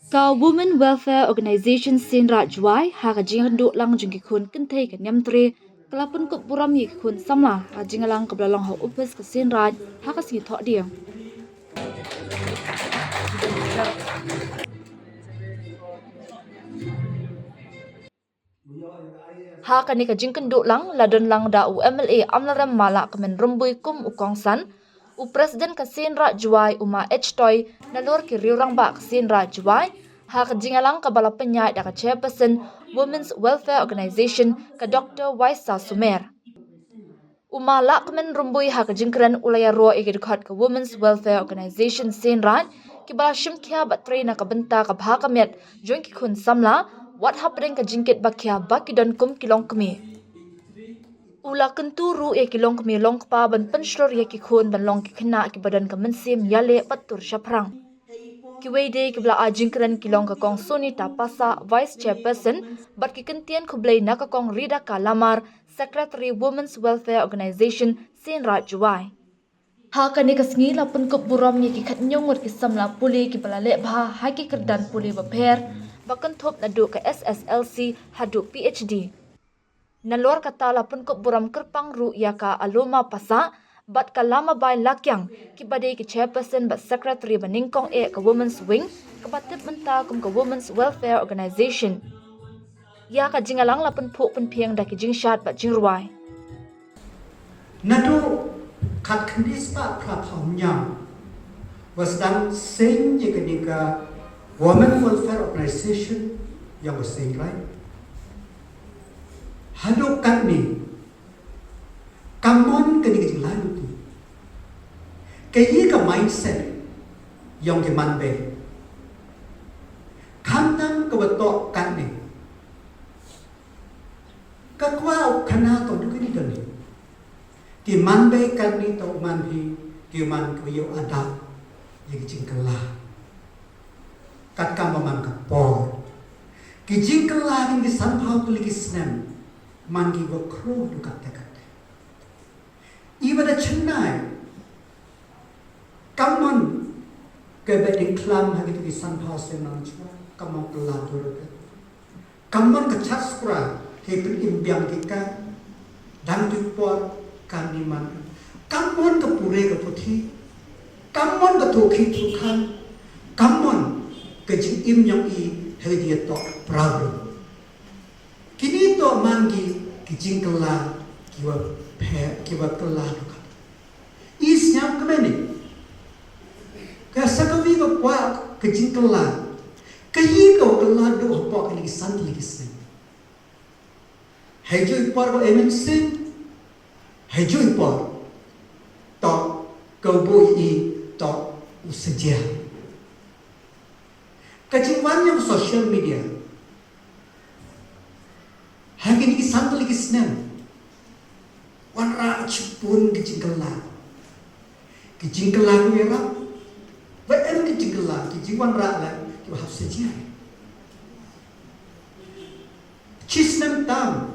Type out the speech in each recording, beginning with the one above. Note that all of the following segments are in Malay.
Ka Women Welfare Organization Seinraij Jowai ha ka jinganduk lang jungki khun kenthei ka nyamtre kala Pynkup burom yi khun samla ha jingalang ka blalong ha upes ka Seinraij ha ka si tho diang. Ha ka ni ka jingkanduk lang ladon lang da UMLA amlaram Ma Lahkmen Rymbui kum ukongsan u Presiden ka Seinraij Jowai uma Toy nalur ki riurang ba ka Seinraij Jowai ha ka jingalang ka bala penyai da ka chairperson Women's Welfare Organization ka Dr. Waisa Sumer. Ma Lahkmen Rymbui ha ka jingkran ulaya ro ikidukhat ka Women's Welfare Organization Seinraij ki bala shimkhia batray na kabenta ka bha ka met join ki khun samla what happening ka jingkit bakhia bakidon kum kilong kami. Ula kenturu e kilong kami long pa ban penslor ye ki khun ban long ki khna ki badan ka mensim yale patur shaprang. Ki wede ki bla ajingkran kilong ka kong Sunita Pasa Vice Chairperson bat ki kentian kublay na ka kong Rida ka Lamar Secretary Women's Welfare Organization Seinraij Jowai. Ha ka ni kasngi la Pynkup burom ye ki khat nyongot ki samla pule ki bala le bha ha ki kerdan pule ba pher bakan thop na du ka SSLC hadu PhD. Nalor kata la Pynkup burom kerpang ru ya ka aloma pasa bat ka lama bai lakyang ki badai ki chairperson bat secretary baningkong e ka women's wing ka batip menta kum ka Women's Welfare Organization. Ya ka jingalang la penpuk penpiang da ki jingshat bat jingruai. Nado kat kendis pa praphamnyam was dan sing jikanika Women Welfare Organization yang was Seinraij hadok kat ni kamon ke ni lalu tu kayi ka mindset yang ke manbe kantang ke betok kat ni kakwa kana to du ni doni ki manbe kat ni to man hi ki man ko yo adap ye jingkala kat kam man ka por ki jingkala ni sanphau tu lagi snem man ki go kro du kat kat iba da chenai kamon ke beding klam ha ki sanphau se nan chwa kamon kala tu kat kamon ka chaskra he pin imbyang ki ka dang tu por kaniman kamon ka pure ka puthi kamon ka thokhi thukhan kamon ka jing im yang i he dia to problem kini to mangi ki jing kala kiwa phe kiwa kala ka is nyam kemeni ka sakawi ko kwa ka jing kala ka yi ko kala do hopo ka lagi sant lagi sen he jo por ko emen sen hay chui por to câu bôi y to usajia kacimwan yang social media hari ini sangat lagi senang wanra cipun kecingkela ku ya rap baem kecingkela keciwan ra la tu hab sajia cisnam tam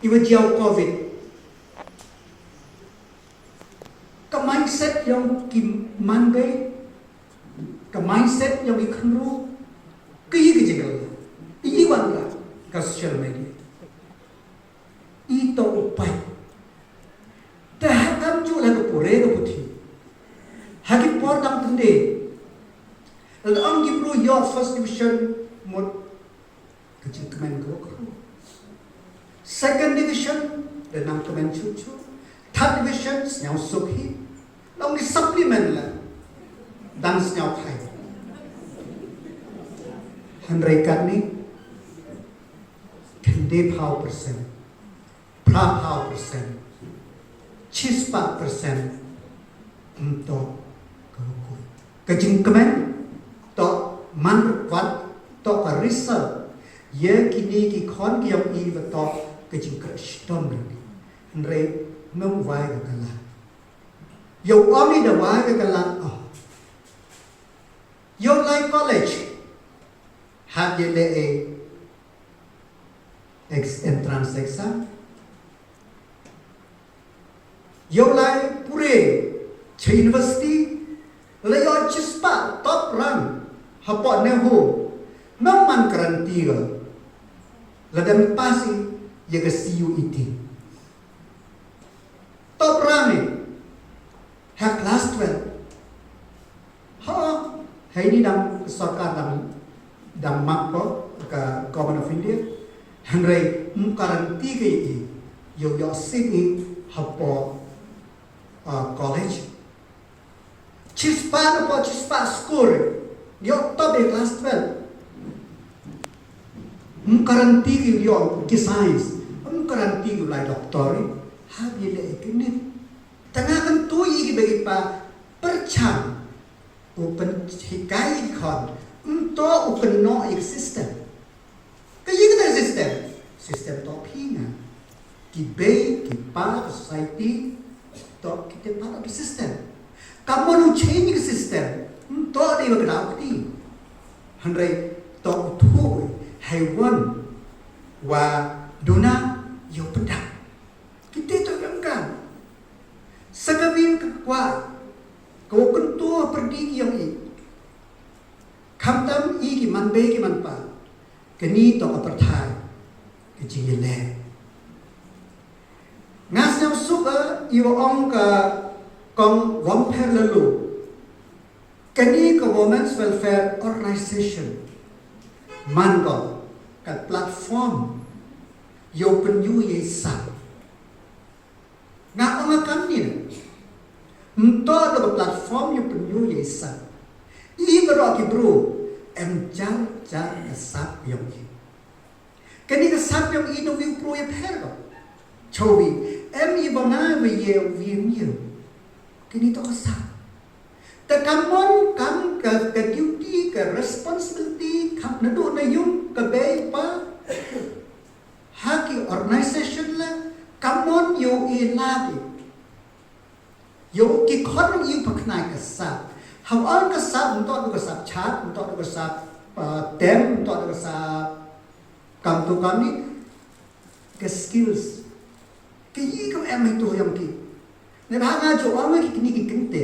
iwa jauh covid ka mindset yang ki manbe ka mindset yang ikhnru ki ki jegal i wanga ka social media ito upai ta hakam ju la ko pore ko puthi haki por dam tunde al am ki pro your first division mod ka jingmen ko second division the nam kamen chu third division snyau sukhi long di supplement la dan snyau khai handrai kat ni kende phao percent pra phao percent chispa percent untuk ko kajing kemen to man wat to research ye kini ki khon ki yam i to kajing crash tom ni handrai ngâm vai cái kala yo ami da vai cái kala yo like college have ye le entrance exam yo like pure che university le yo chispa top rank hapok neho memang garanti ke ladam pasi ya ke siu iti top rame ha class 12 ha hai ni dam sarkar dam makpo ke government of India hangrai garanti ke i yo sini hapok college chispa school yo top class 12 garanti ke yo ke science garanti ke lai doktor ha bile ke tengah kan tu i bagi pa percang open hikai kon untuk open no system kaya kita sistem to pinga ki bay ki pa society to kita part of the system kamu nu change the system untuk dia berkati handai to tu haiwan wa dona yo pedak kita tu yang kan segabin kwa kau kentua perdi yang i kamtam i ki man be ki man pa keni to aparthai ke jingile ngas nam suka i ong ka kong wamper lalu keni ka women's welfare organization mango ka platform yo penyu ye sa nga ang kami untuk ada platform yang penuh yesa. Ini berarti bro, jar kesap yang ini. Kini kesap yang ini view pro yang pergo. Cobi, ibana view view. Kini to kesap. Tekamon kam ke duty ke responsibility kam nado na yung kabay pa. Haki organization la, kamon yo ilabi. Yo ki khon yu paknai kasap hawan kasap untuk kasap chat untuk kasap tem untuk kasap kam tu kami ke skills ke yi ko em itu yang ki ne ba nga jo ang ki ni ki kente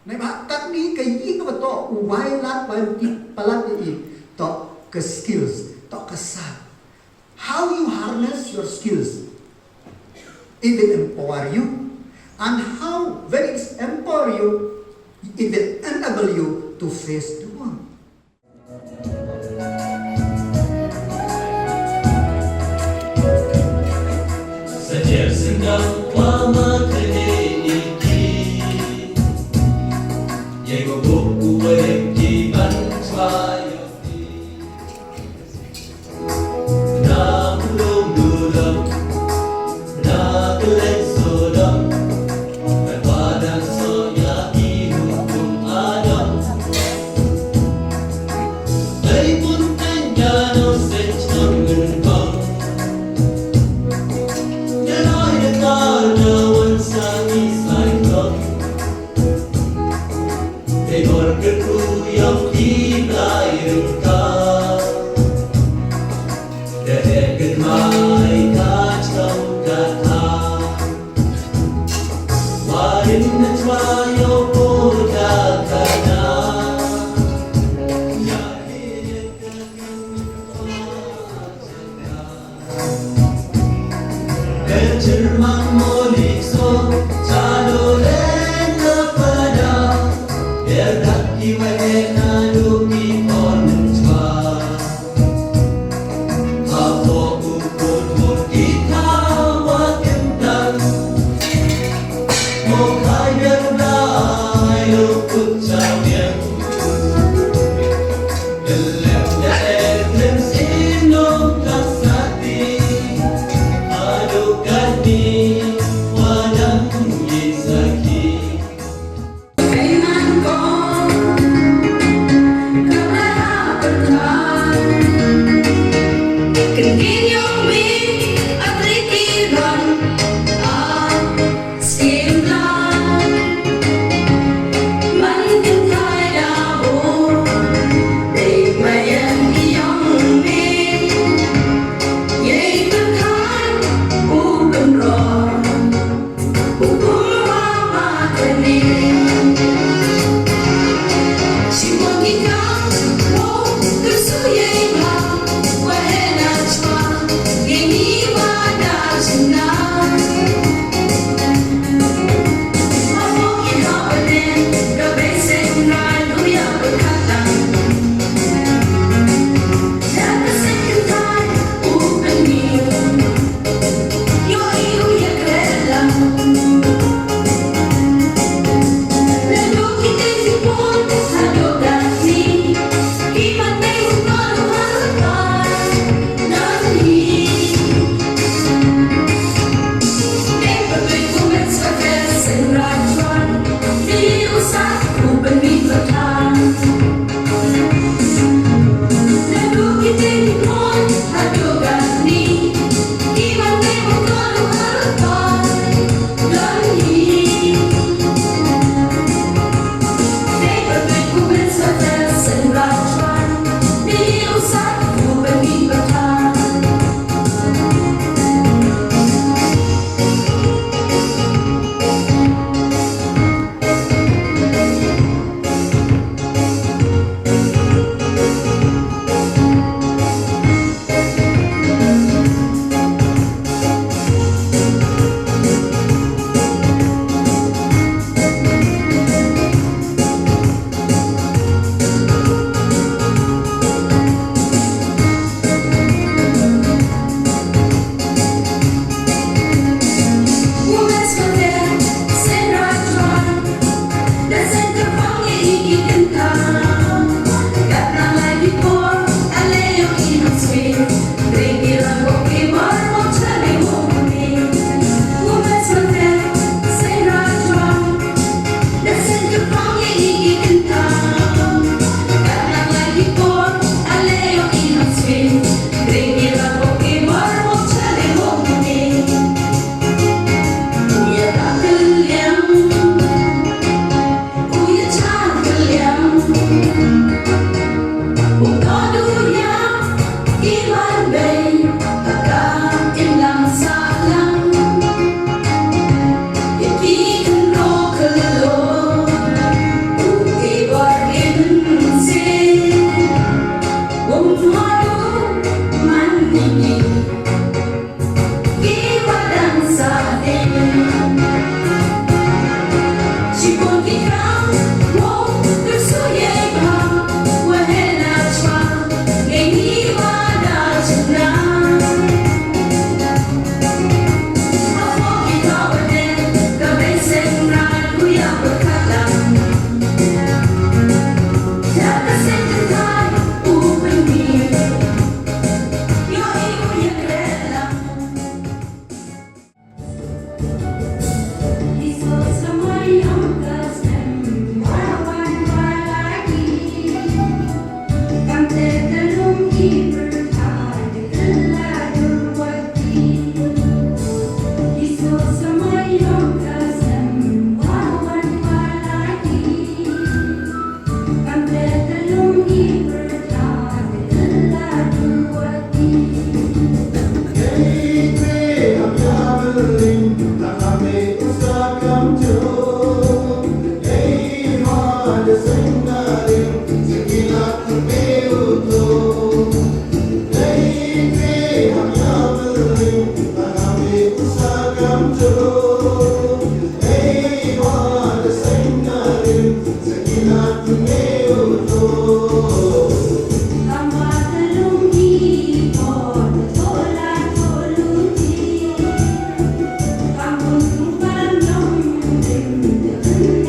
ne ba tak ni ke yi ko to wai lat wai ti palat ni to ke skills to kasap how you harness your skills it will empower you. And how when it empower you, it will enable you to face the world. Sejak singkap lama keniki, yang buku berhenti bantuan. She walking down Thank you.